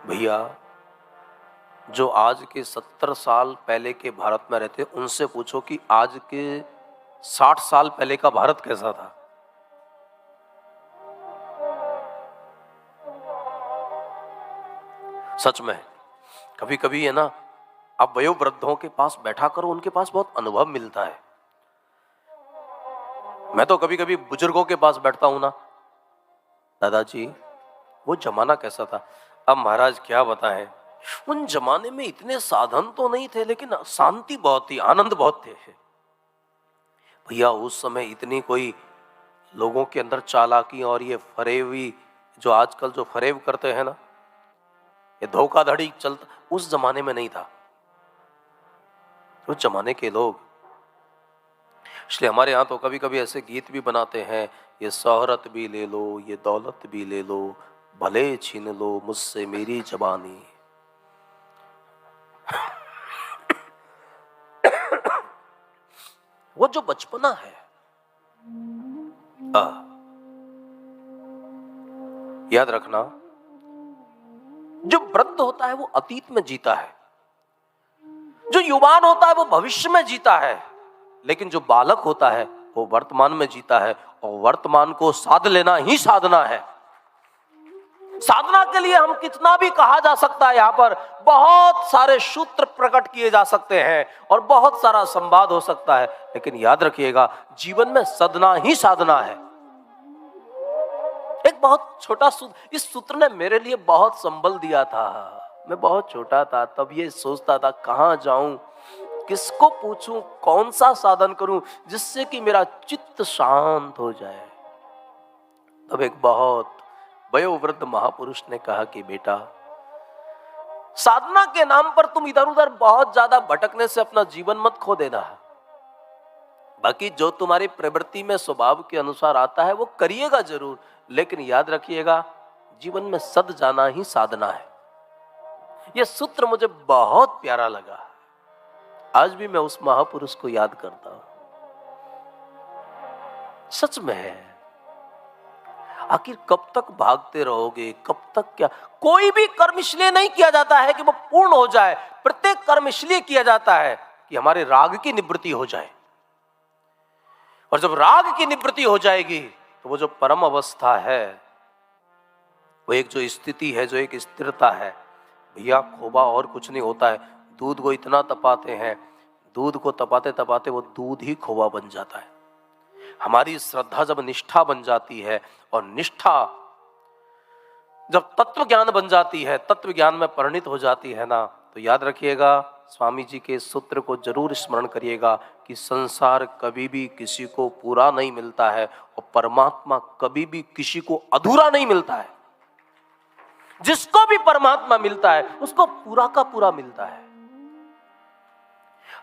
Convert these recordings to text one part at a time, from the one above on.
भैया, जो आज के 70 साल पहले के भारत में रहते उनसे पूछो कि आज के 60 साल पहले का भारत कैसा था। सच में कभी कभी है ना, आप वयोवृद्धों के पास बैठा करो, उनके पास बहुत अनुभव मिलता है। मैं तो कभी कभी बुजुर्गों के पास बैठता हूं ना, दादाजी वो जमाना कैसा था। अब महाराज क्या बताएं, उन जमाने में इतने साधन तो नहीं थे, लेकिन शांति बहुत थी, आनंद बहुत थे। भैया उस समय इतनी कोई लोगों के अंदर चालाकी और ये फरेवी, जो आजकल जो फरेब करते हैं ना, ये धोखाधड़ी चलता, उस जमाने में नहीं था। उस जमाने के लोग, इसलिए हमारे यहाँ तो कभी कभी ऐसे गीत भी बनाते हैं, ये शोहरत भी ले लो, ये दौलत भी ले लो, भले छीन लो मुझसे मेरी जवानी। वो जो बचपना है, याद रखना, जो वृद्ध होता है वो अतीत में जीता है, जो युवान होता है वो भविष्य में जीता है, लेकिन जो बालक होता है वो वर्तमान में जीता है। और वर्तमान को साध लेना ही साधना है। साधना के लिए हम कितना भी कहा जा सकता है, यहां पर बहुत सारे सूत्र प्रकट किए जा सकते हैं और बहुत सारा संवाद हो सकता है, लेकिन याद रखिएगा जीवन में साधना ही साधना है। एक बहुत छोटा सूत्र, इस सूत्र ने मेरे लिए बहुत संबल दिया था। मैं बहुत छोटा था तब ये सोचता था कहां जाऊं, किसको पूछूं, कौन सा साधन करूं जिससे कि मेरा चित्त शांत हो जाए। तब एक बहुत वयोवृद्ध महापुरुष ने कहा कि बेटा, साधना के नाम पर तुम इधर उधर बहुत ज्यादा भटकने से अपना जीवन मत खो देना। बाकी जो तुम्हारी प्रवृत्ति में स्वभाव के अनुसार आता है वो करिएगा जरूर, लेकिन याद रखिएगा जीवन में सद जाना ही साधना है। यह सूत्र मुझे बहुत प्यारा लगा। आज भी मैं उस महापुरुष को याद करता हूं। सच में है, आखिर कब तक भागते रहोगे, कब तक क्या। कोई भी कर्म इसलिए नहीं किया जाता है कि वो पूर्ण हो जाए, प्रत्येक कर्म इसलिए किया जाता है कि हमारे राग की निवृत्ति हो जाए। और जब राग की निवृत्ति हो जाएगी तो वो जो परम अवस्था है, वो एक जो स्थिति है, जो एक स्थिरता है, भैया खोबा और कुछ नहीं होता है। दूध को इतना तपाते हैं, दूध को तपाते तपाते वो दूध ही खोवा बन जाता है। हमारी श्रद्धा जब निष्ठा बन जाती है और निष्ठा जब तत्व ज्ञान बन जाती है, तत्व ज्ञान में परिणित हो जाती है ना, तो याद रखिएगा स्वामी जी के सूत्र को जरूर स्मरण करिएगा कि संसार कभी भी किसी को पूरा नहीं मिलता है और परमात्मा कभी भी किसी को अधूरा नहीं मिलता है। जिसको भी परमात्मा मिलता है उसको पूरा का पूरा मिलता है।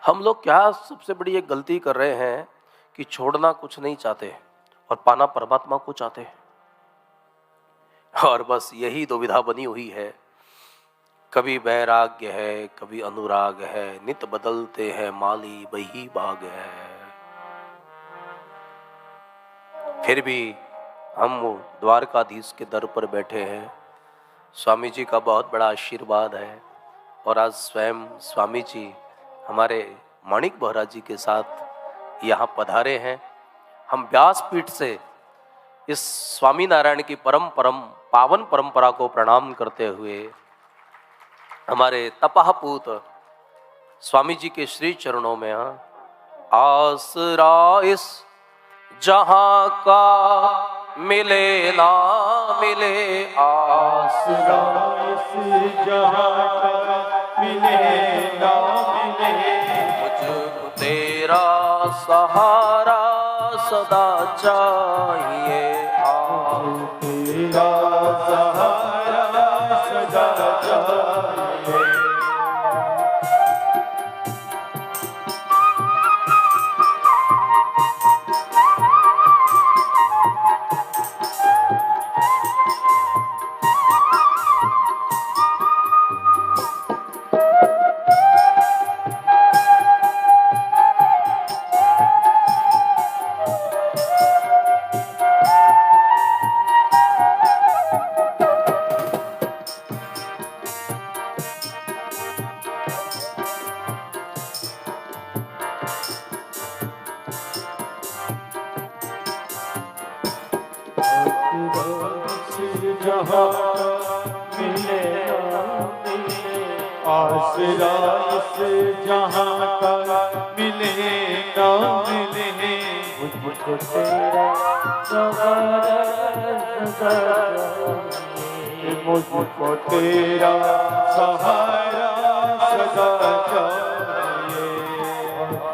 हम लोग क्या सबसे बड़ी एक गलती कर रहे हैं कि छोड़ना कुछ नहीं चाहते और पाना परमात्मा को चाहते हैं। और बस यही दुविधा बनी हुई है। कभी वैराग्य है, कभी अनुराग है, नित बदलते हैं माली वही बाग है। फिर भी हम द्वारकाधीश के दर पर बैठे हैं। स्वामी जी का बहुत बड़ा आशीर्वाद है और आज स्वयं स्वामी जी हमारे माणिक बहरा जी के साथ यहाँ पधारे हैं। हम व्यासपीठ से इस स्वामी नारायण की पावन परंपरा को प्रणाम करते हुए हमारे तपहपूत स्वामी जी के श्री चरणों में आसरा इस जहां का मिले ना मिले, आसरा इस जहां का मिले ना मिले, मुझको तेरा सहारा सदा चाहिए, तेरा सहारा सदा चाहिए। जहाँ मिले ना मिले, आसरा इस जहाँ का मिले ना मिले, मुझको तेरा सहारा मुझको तेरा सहारा सदा चाहिए।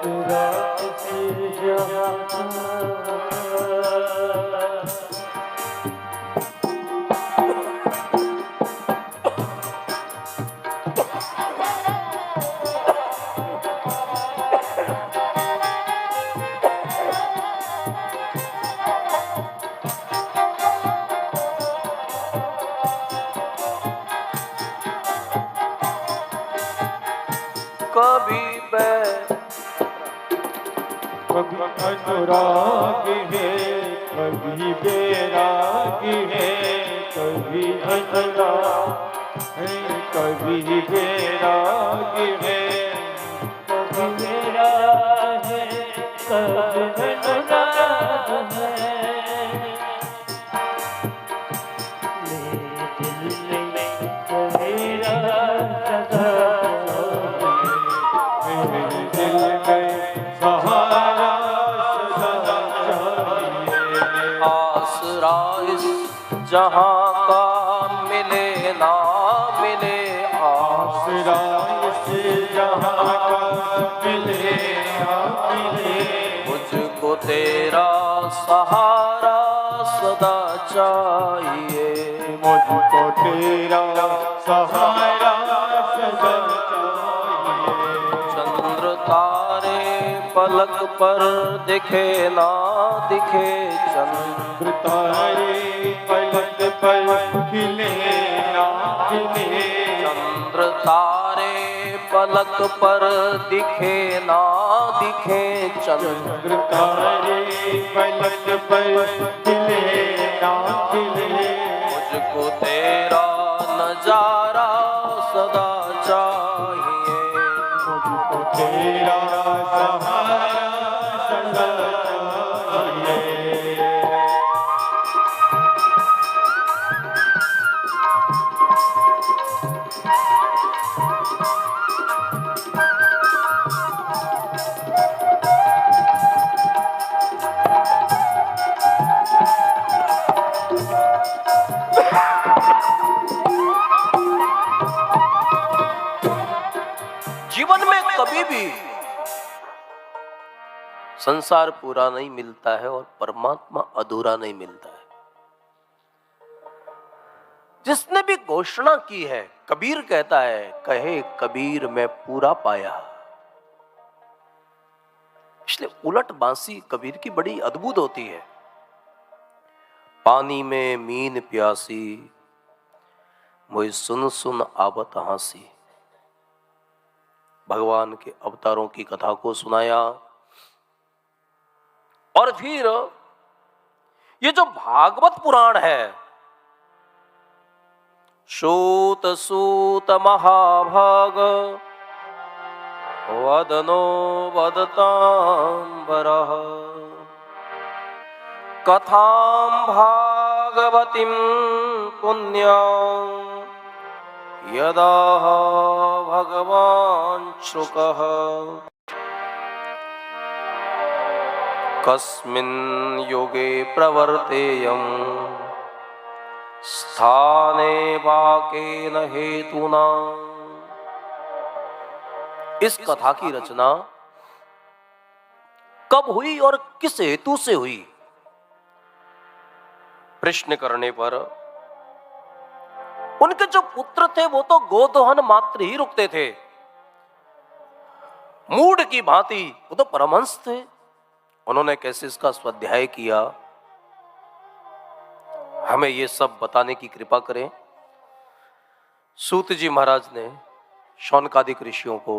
तेरा किसी जहाँ कभी कभी अनुराग है, कभी बैरागी है, कभी अनुराग है, कभी बैरागी है, कभी मेरा है कभी अनुराग है, मेरे दिल में तेरा सदा मेरे दिल में सहारा सदा चाहिए। आसरा इस जहाँ का मिले ना मिले, आसरा इस जहाँ का मिले ना मिले, मुझको तेरा सहारा सदा चाहिए। मुझको तेरा सहारा सदा चाहिए। चंद्र तारे पलक पर दिखे ना दिखे, चंद्र तारे पलक पर खिले ना खिले, चंद्र तारे पलक पर दिखे ना दिखे, चंद्र तारे पलक पर खिले ना खिले, मुझको तेरा नजारा सदा चाहिए। मुझको तेरा सहारा सदा चाहिए। जीवन में कभी भी संसार पूरा नहीं मिलता है और परमात्मा अधूरा नहीं मिलता है। जिसने भी घोषणा की है, कबीर कहता है, कहे कबीर मैं पूरा पाया। इसलिए उलट बांसी कबीर की बड़ी अद्भुत होती है। पानी में मीन प्यासी, मुझे सुन सुन आवत हंसी। भगवान के अवतारों की कथा को सुनाया। और फिर ये जो भागवत पुराण है, सूत सूत महाभाग वदनो वदतांबरः, कथां भागवतीं पुण्यां यदा भगवान् शुकः कस्मिन् युगे प्रवर्तेयं स्थाने वाकेन हेतुना। इस कथा की रचना कब हुई और किस हेतु से हुई? प्रश्न करने पर उनके जो पुत्र थे वो तो गोदोहन मात्र ही रुकते थे। मूढ़ की भांति वो तो परमहंस थे। उन्होंने कैसे इसका स्वाध्याय किया, हमें ये सब बताने की कृपा करें। सूत जी महाराज ने शौनकादिक ऋषियों को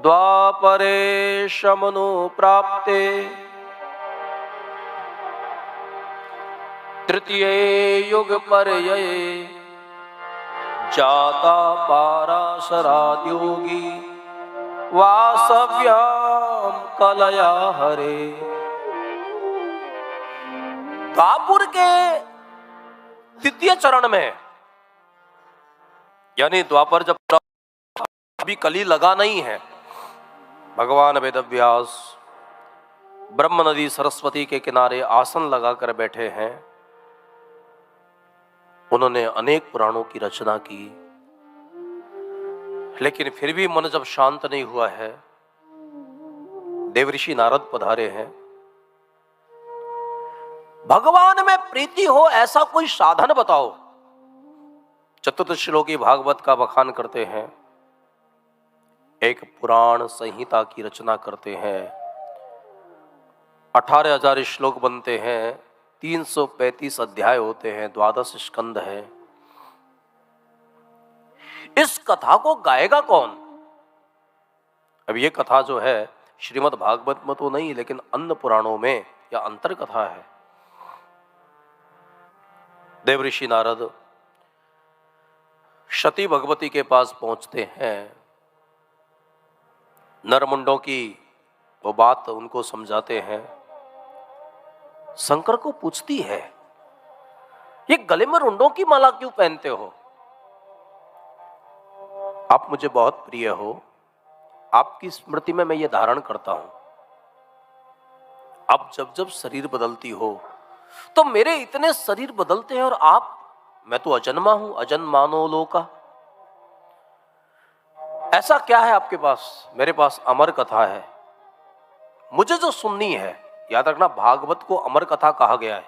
द्वापरे शमनु प्राप्ते तृतीय युग पर्यये जाता पाराशराद्योगी वासव्याम कलया हरे। द्वापर के तृतीय चरण में, यानी द्वापर जब अभी कली लगा नहीं है, भगवान वेदव्यास ब्रह्म नदी सरस्वती के किनारे आसन लगाकर बैठे हैं। उन्होंने अनेक पुराणों की रचना की, लेकिन फिर भी मन जब शांत नहीं हुआ है, देवऋषि नारद पधारे हैं। भगवान में प्रीति हो ऐसा कोई साधन बताओ। चतुर्दशलोकी भागवत का बखान करते हैं, एक पुराण संहिता की रचना करते हैं, 18,000 श्लोक बनते हैं, 335 अध्याय होते हैं, 12 स्कंद है। इस कथा को गाएगा कौन? अब ये कथा जो है श्रीमद् भागवत में तो नहीं, लेकिन अन्य पुराणों में या अंतर कथा है। देवऋषि नारद सती भगवती के पास पहुंचते हैं, नरमुंडों की वो बात उनको समझाते हैं। शंकर को पूछती है, ये गले में रुंडों की माला क्यों पहनते हो? आप मुझे बहुत प्रिय हो, आपकी स्मृति में मैं ये धारण करता हूं। अब जब जब शरीर बदलती हो तो मेरे इतने शरीर बदलते हैं, और आप, मैं तो अजन्मा हूं, अजन्मानो लोका। ऐसा क्या है आपके पास? मेरे पास अमर कथा है, मुझे जो सुननी है। याद रखना, भागवत को अमर कथा कहा गया है।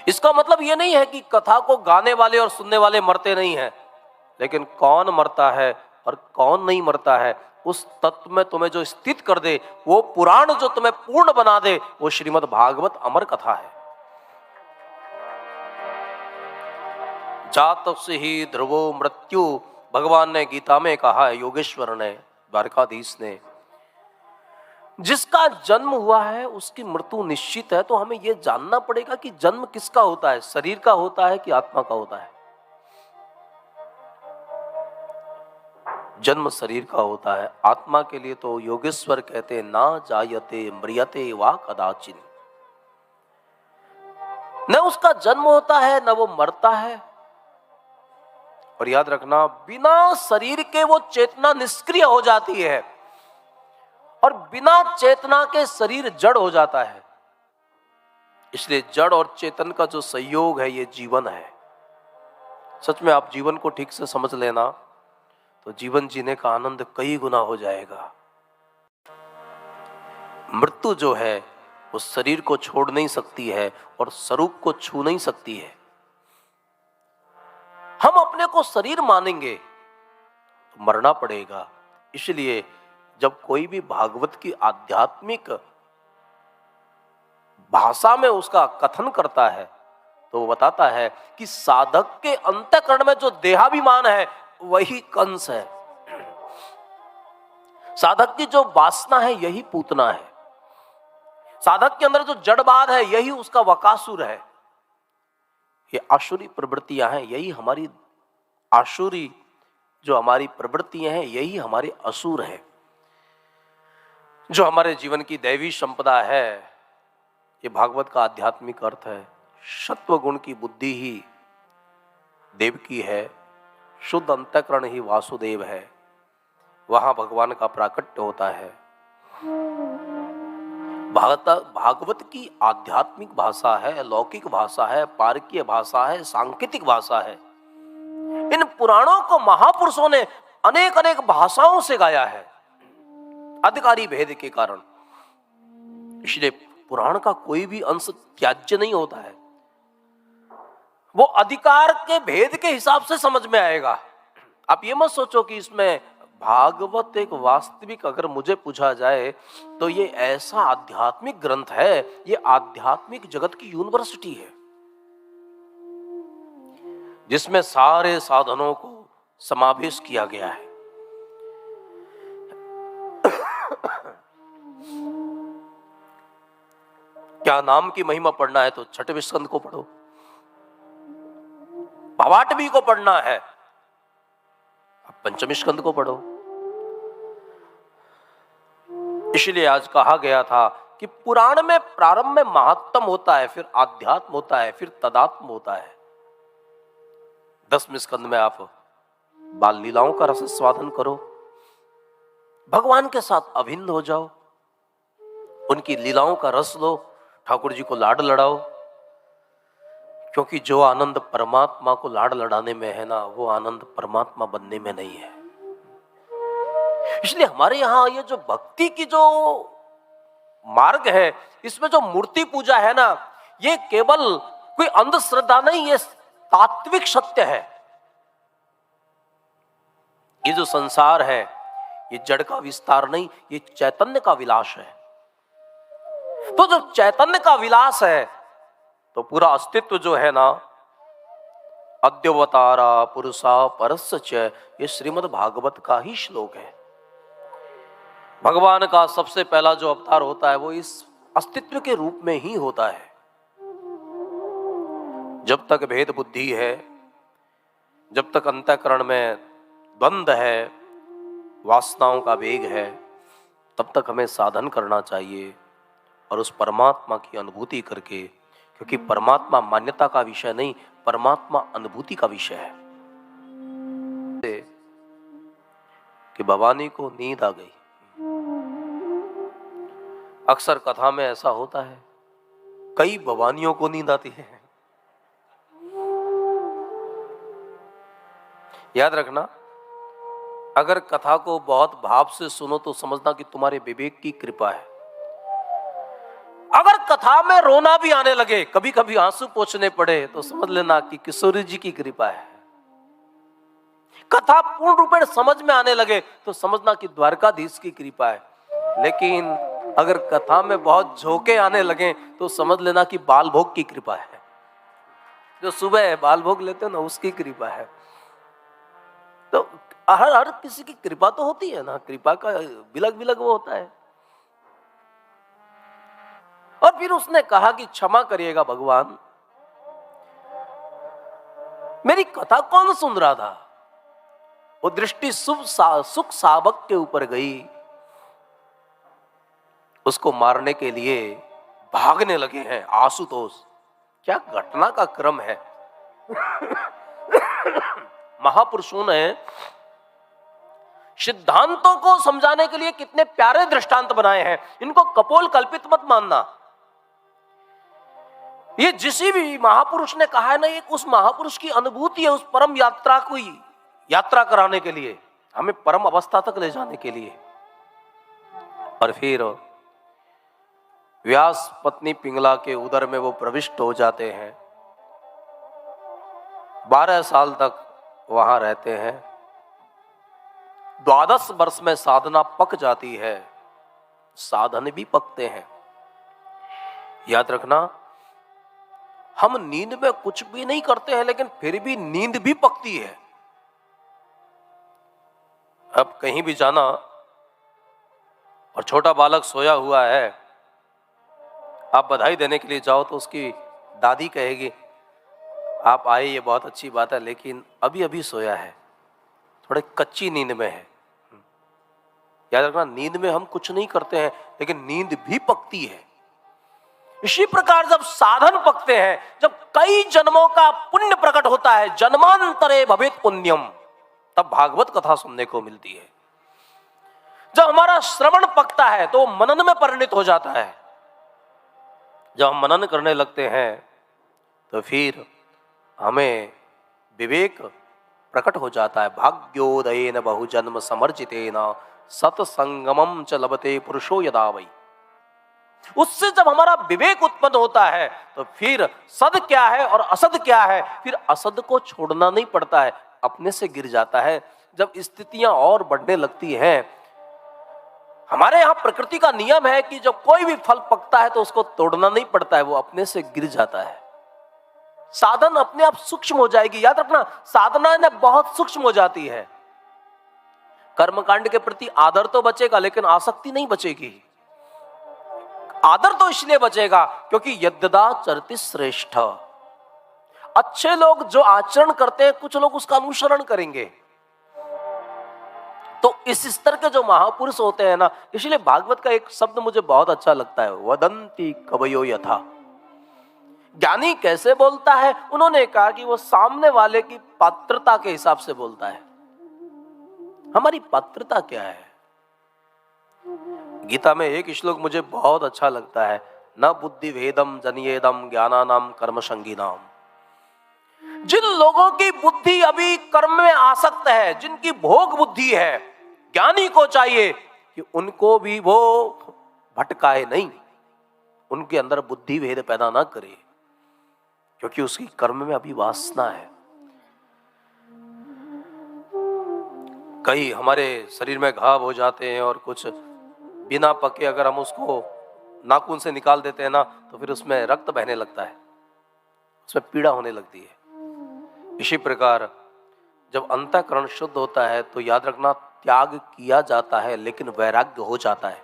इसका मतलब यह नहीं है कि कथा को गाने वाले और सुनने वाले मरते नहीं हैं, लेकिन कौन मरता है और कौन नहीं मरता है, उस तत्व में तुम्हें जो स्थित कर दे, वो पुराण जो तुम्हें पूर्ण बना दे, वो श्रीमद् भागवत अमर कथा है। जातस्य ही ध्रुवो मृत्यु, भगवान ने गीता में कहा है, योगेश्वर ने, द्वारकाधीश ने। जिसका जन्म हुआ है उसकी मृत्यु निश्चित है। तो हमें यह जानना पड़ेगा कि जन्म किसका होता है, शरीर का होता है कि आत्मा का होता है? जन्म शरीर का होता है। आत्मा के लिए तो योगेश्वर कहते हैं, ना जायते म्रियते वा कदाचिन। न उसका जन्म होता है न वो मरता है। और याद रखना, बिना शरीर के वो चेतना निष्क्रिय हो जाती है, और बिना चेतना के शरीर जड़ हो जाता है। इसलिए जड़ और चेतन का जो संयोग है, ये जीवन है। सच में आप जीवन को ठीक से समझ लेना तो जीवन जीने का आनंद कई गुना हो जाएगा। मृत्यु जो है वो शरीर को छोड़ नहीं सकती है और स्वरूप को छू नहीं सकती है। हम अपने को शरीर मानेंगे तो मरना पड़ेगा। इसलिए जब कोई भी भागवत की आध्यात्मिक भाषा में उसका कथन करता है तो वो बताता है कि साधक के अंतःकरण में जो देहाभिमान है वही कंस है। साधक की जो वासना है यही पूतना है। साधक के अंदर जो जड़वाद है यही उसका वकासुर है। ये आसुरी प्रवृत्तियां हैं, यही हमारी आसुरी जो हमारी प्रवृत्तियां हैं यही हमारे असुर है। जो हमारे जीवन की दैवी संपदा है, ये भागवत का आध्यात्मिक अर्थ है। सत्व गुण की बुद्धि ही देव की है, शुद्ध अंतःकरण ही वासुदेव है। वहां भगवान का प्राकट्य होता है। भागवत की आध्यात्मिक भाषा है, लौकिक भाषा है, पारकीय भाषा है, सांकेतिक भाषा है। इन पुराणों को महापुरुषों ने अनेक अनेक भाषाओं से गाया है, अधिकारी भेद के कारण। इसलिए पुराण का कोई भी अंश त्याज्य नहीं होता है, वो अधिकार के भेद के हिसाब से समझ में आएगा। आप ये मत सोचो कि इसमें भागवत एक वास्तविक, अगर मुझे पूछा जाए तो ये ऐसा आध्यात्मिक ग्रंथ है, ये आध्यात्मिक जगत की यूनिवर्सिटी है जिसमें सारे साधनों को समावेश किया गया है। क्या नाम की महिमा पढ़ना है तो छठवें स्कंद को पढ़ो, भवाटवी को पढ़ना है अब पंचम स्कंद को पढ़ो। इसलिए आज कहा गया था कि पुराण में प्रारंभ में महात्म होता है, फिर आध्यात्म होता है, फिर तदात्म होता है। 10वें स्कंद में आप बाल लीलाओं का रस स्वादन करो, भगवान के साथ अभिन्न हो जाओ, उनकी लीलाओं का रस लो, ठाकुर जी को लाड लड़ाओ, क्योंकि जो आनंद परमात्मा को लाड लड़ाने में है ना, वो आनंद परमात्मा बनने में नहीं है। इसलिए हमारे यहां ये जो भक्ति की जो मार्ग है, इसमें जो मूर्ति पूजा है ना, ये केवल कोई अंधश्रद्धा नहीं, ये तात्विक सत्य है। ये जो संसार है ये जड़ का विस्तार नहीं, ये चैतन्य का विलास है। तो जो चैतन्य का विलास है, तो पूरा अस्तित्व जो है ना, अद्यवतारा पुरुषा परस्य च, ये श्रीमद् भागवत का ही श्लोक है। भगवान का सबसे पहला जो अवतार होता है वो इस अस्तित्व के रूप में ही होता है। जब तक भेद बुद्धि है, जब तक अंतःकरण में द्वंद है, वासनाओं का वेग है, तब तक हमें साधन करना चाहिए और उस परमात्मा की अनुभूति करके, क्योंकि परमात्मा मान्यता का विषय नहीं, परमात्मा अनुभूति का विषय है। कि भवानी को नींद आ गई। अक्सर कथा में ऐसा होता है, कई भवानियों को नींद आती है। याद रखना, अगर कथा को बहुत भाव से सुनो तो समझना कि तुम्हारे विवेक की कृपा है। अगर कथा में रोना भी आने लगे, कभी कभी आंसू पोंछने पड़े, तो समझ लेना कि किशोरी जी की कृपा है। कथा पूर्ण रूपेण समझ में आने लगे तो समझना कि द्वारकाधीश की कृपा है। लेकिन अगर कथा में बहुत झोंके आने लगे तो समझ लेना कि बाल भोग की कृपा है। जो सुबह बाल भोग लेते हैं ना, उसकी कृपा है। तो हर किसी की कृपा तो होती है ना, कृपा का बिलग बिलग वो होता है। और फिर उसने कहा कि क्षमा करिएगा भगवान, मेरी कथा कौन सुन रहा था? वो दृष्टि सुख सावक के ऊपर गई, उसको मारने के लिए भागने लगे हैं आशुतोष। क्या घटना का क्रम है। महापुरुषों ने सिद्धांतों को समझाने के लिए कितने प्यारे दृष्टांत बनाए हैं। इनको कपोल कल्पित मत मानना। ये जिस भी महापुरुष ने कहा है ना, एक उस महापुरुष की अनुभूति है, उस परम यात्रा को यात्रा कराने के लिए, हमें परम अवस्था तक ले जाने के लिए। और फिर व्यास पत्नी पिंगला के उदर में वो प्रविष्ट हो जाते हैं। 12 साल तक वहां रहते हैं। 12 वर्ष में साधना पक जाती है, साधन भी पकते हैं। याद रखना, हम नींद में कुछ भी नहीं करते हैं, लेकिन फिर भी नींद भी पकती है। अब कहीं भी जाना और छोटा बालक सोया हुआ है, आप बधाई देने के लिए जाओ तो उसकी दादी कहेगी, आप आए, ये बहुत अच्छी बात है, लेकिन अभी अभी सोया है, थोड़े कच्ची नींद में है। याद रखना, नींद में हम कुछ नहीं करते हैं, लेकिन नींद भी पकती है। इसी प्रकार जब साधन पकते हैं, जब कई जन्मों का पुण्य प्रकट होता है, जन्मांतरे भवेत पुण्यम, तब भागवत कथा सुनने को मिलती है। जब हमारा श्रवण पकता है तो मनन में परिणत हो जाता है। जब हम मनन करने लगते हैं तो फिर हमें विवेक प्रकट हो जाता है। भाग्योदयेन बहुजन्म समर्जितेन सत्संगमं च लभते पुरुषो यदा वै। उससे जब हमारा विवेक उत्पन्न होता है तो फिर सद क्या है और असद क्या है, फिर असद को छोड़ना नहीं पड़ता है, अपने से गिर जाता है। जब स्थितियां और बढ़ने लगती हैं, हमारे यहाँ प्रकृति का नियम है कि जब कोई भी फल पकता है तो उसको तोड़ना नहीं पड़ता है, वो अपने से गिर जाता है। साधन अपने आप सूक्ष्म हो जाएगी। याद रखना, साधना ने बहुत सूक्ष्म हो जाती है। कर्मकांड के प्रति आदर तो बचेगा, लेकिन आसक्ति नहीं बचेगी। आदर तो इसलिए बचेगा क्योंकि यद्यदा चरति श्रेष्ठ। अच्छे लोग जो आचरण करते हैं, कुछ लोग उसका अनुसरण करेंगे। तो इस स्तर के जो महापुरुष होते हैं ना, इसलिए भागवत का एक शब्द मुझे बहुत अच्छा लगता है, वदंती कवयो यथा। ज्ञानी कैसे बोलता है? उन्होंने कहा कि वो सामने वाले की पात्रता के हिसाब से बोलता है। हमारी पात्रता क्या है? गीता में एक श्लोक मुझे बहुत अच्छा लगता है, न बुद्धि भेदम जनियेदम ज्ञानानाम कर्म संगीनाम। जिन लोगों की बुद्धि अभी कर्म में आसक्त है, जिनकी भोग बुद्धि है, ज्ञानी को चाहिए कि उनको भी वो भटकाए नहीं, उनके अंदर बुद्धि भेद पैदा ना करे, क्योंकि उसकी कर्म में अभी वासना है। कई हमारे शरीर में घाव हो जाते हैं और कुछ बिना पके अगर हम उसको नाखून से निकाल देते हैं ना, तो फिर उसमें रक्त बहने लगता है, उसमें पीड़ा होने लगती है। इसी प्रकार जब अंतःकरण शुद्ध होता है तो याद रखना, त्याग किया जाता है लेकिन वैराग्य हो जाता है।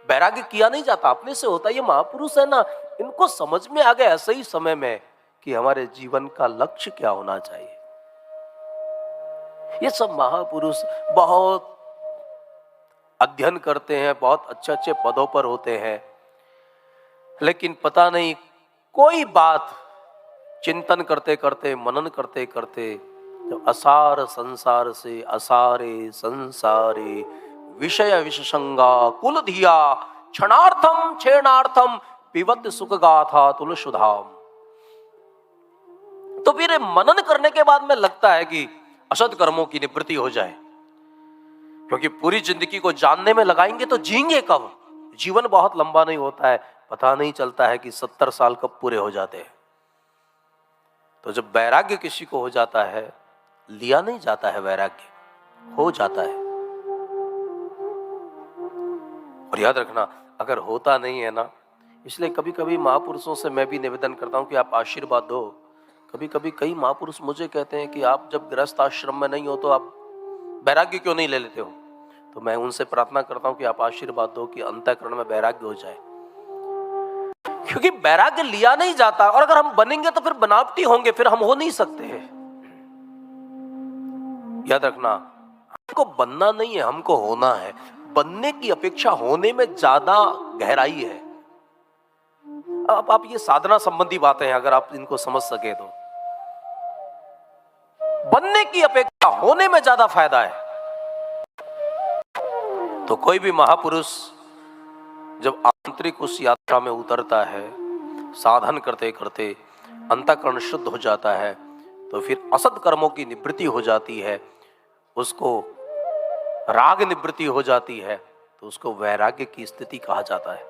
वैराग्य किया नहीं जाता, अपने से होता है। ये महापुरुष है ना, इनको समझ में आ गया ऐसे ही समय में कि हमारे जीवन का लक्ष्य क्या होना चाहिए। ये सब महापुरुष बहुत अध्ययन करते हैं, बहुत अच्छे अच्छे पदों पर होते हैं, लेकिन पता नहीं कोई बात चिंतन करते करते, मनन करते करते, तो असार संसार से असारे संसारे विषय विषसंगा कुल धिया क्षणार्थम क्षणार्थम पिबत सुख गाथा तुलसुधाम। तो फिर मनन करने के बाद में लगता है कि असद कर्मों की निवृत्ति हो जाए, क्योंकि पूरी जिंदगी को जानने में लगाएंगे तो जीएंगे कब? जीवन बहुत लंबा नहीं होता है, पता नहीं चलता है कि 70 साल कब पूरे हो जाते हैं। तो जब वैराग्य किसी को हो जाता है, लिया नहीं जाता है, वैराग्य हो जाता है। और याद रखना, अगर होता नहीं है ना, इसलिए कभी कभी महापुरुषों से मैं भी निवेदन करता हूं कि आप आशीर्वाद दो। कभी कभी कई महापुरुष मुझे कहते हैं कि आप जब गृहस्थ आश्रम में नहीं हो तो आप वैराग्य क्यों नहीं ले लेते हो? तो मैं उनसे प्रार्थना करता हूं कि आप आशीर्वाद दो कि अंतःकरण में वैराग्य हो जाए, क्योंकि वैराग्य लिया नहीं जाता। और अगर हम बनेंगे तो फिर बनावटी होंगे, फिर हम हो नहीं सकते हैं। याद रखना, हमको बनना नहीं है, हमको होना है। बनने की अपेक्षा होने में ज्यादा गहराई है। अब आप ये साधना संबंधी बातें हैं, अगर आप इनको समझ सके तो बनने की अपेक्षा होने में ज्यादा फायदा है। तो कोई भी महापुरुष जब आंतरिक उस यात्रा में उतरता है, साधन करते करते अंतःकरण शुद्ध हो जाता है, तो फिर असद कर्मों की निवृत्ति हो जाती है, उसको राग निवृत्ति हो जाती है, तो उसको वैराग्य की स्थिति कहा जाता है।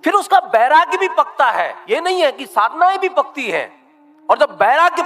फिर उसका वैराग्य भी पकता है। ये नहीं है कि साधनाएं भी पकती हैं, और जब वैराग्य